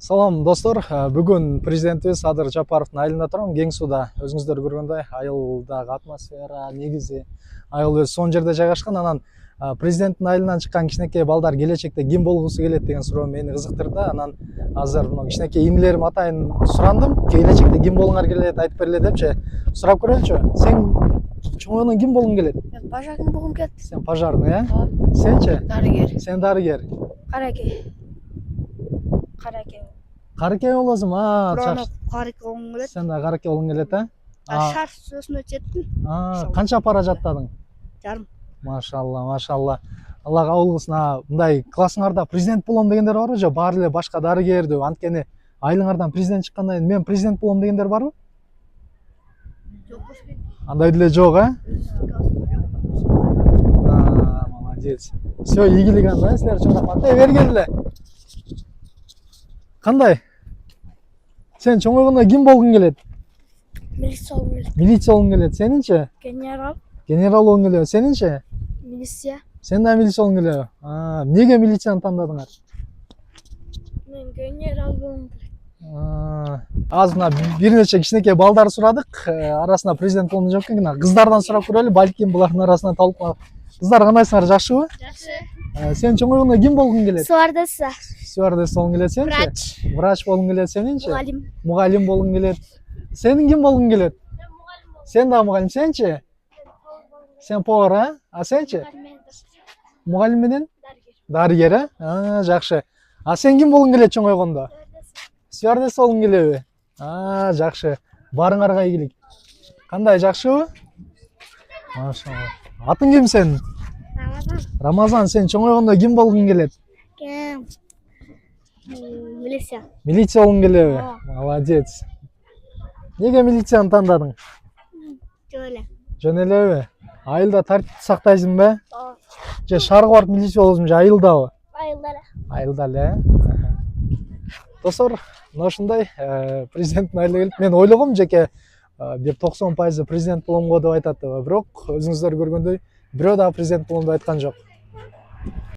Салам достор, бүгін президентimiz Садыр Жапаровдун айылында турам, Кең сууда. Өзүңүздөр көргөндөй, айылдагы атмосфера, негизи айыл өзү сонун жерде жайгашкан. Анан президенттин айылынан чыккан кичинекей балдар келечекте ким болгусу келет деген суроо мени кызыктырды. Анан азыр мына кичинекей инилерим атайын сурандым. Келечекте ким болгуңар келет, айтып бергиле депчи. Сурап көрөлүчү. Сен чоңойгондон ким болгуң келет? Мен пожарный болгум келет. Сен пожарный, э? Ооба. Сенчи? Дарыгер. Сен дарыгер. Караке. Караке. Каракей болосуң. Бирок караке болгум келет. Сен да каракей болгуң келет, э? Шар сөзүнө четтим. Канча пара жаттадың? Жарым. Машалла, машалла. Алла кабыл кылсын. Мындай классыңарда президент болом дегендер барбы же баары эле башка дарыгерди? Анткени айылыңардан президент чыккандан кийин мен президент болом дегендер барбы? Жок болсо. Андай деле жок, э? Молодец. Все, ийгилик анда, силер үчүн рахмат. Бергиле. Кандай? Сен чоңойгондо ким болгуң келет? Милиция болгум келет. Милиция болгуң келет. Сенинчи? Генерал. Генерал болгуң келет. Сенинчи? Милиция. Сен да милиция болгуң келет. Эмнеге милицияны тандадыңар? Мен генерал болгум келет. Азыр мына бир нече кичинекей балдар сурадык. Арасында президент болгон жок экен. Кыздардан сурап көрөлү, балким булардын арасынан талкуулап. Кыздар кандайсыңар, жакшыбы? Жакшы. Сен чоңойгондо ким болгуң келет? Стюардесса. Стюардесс болгуң келет, сенчи? Врач. Врач болгуң келет, сенинчи? Мугалим. Мугалим болгуң келет. Сенин ким болгуң келет? Сен да мугалим, сенчи? Сен повар, а? А сенчи? Мугалим менен? Дарыгер, э? Жакшы. А сен ким болгуң келет чоңойгондо? Стюардесс болгуң келеби? Жакшы. Барыңарга ийгилик. Кандай, жакшыбы? Машалла. Атың ким сенин? Рамазан. Рамазан, сен чоңойгондо ким болгуң келет? Кем? Милиция. Милиция болгуң келеби? Ооба. Молодец. Неге милицияны тандадың? Жөн эле. Жөн элеби? Айылда тартипти сактайсыңбы? Ооба. Же шаарга барып милиция болосуң, же айылдабы? Айылда эле. Айылда эле. Достор, мына ушундай президенттин айылына келип, мен ойлогом жеке бир 90% президент болом го деп айтат. Бирок өзүңүздөр көргөндөй, бирөө дагы президент болом деп айткан жок.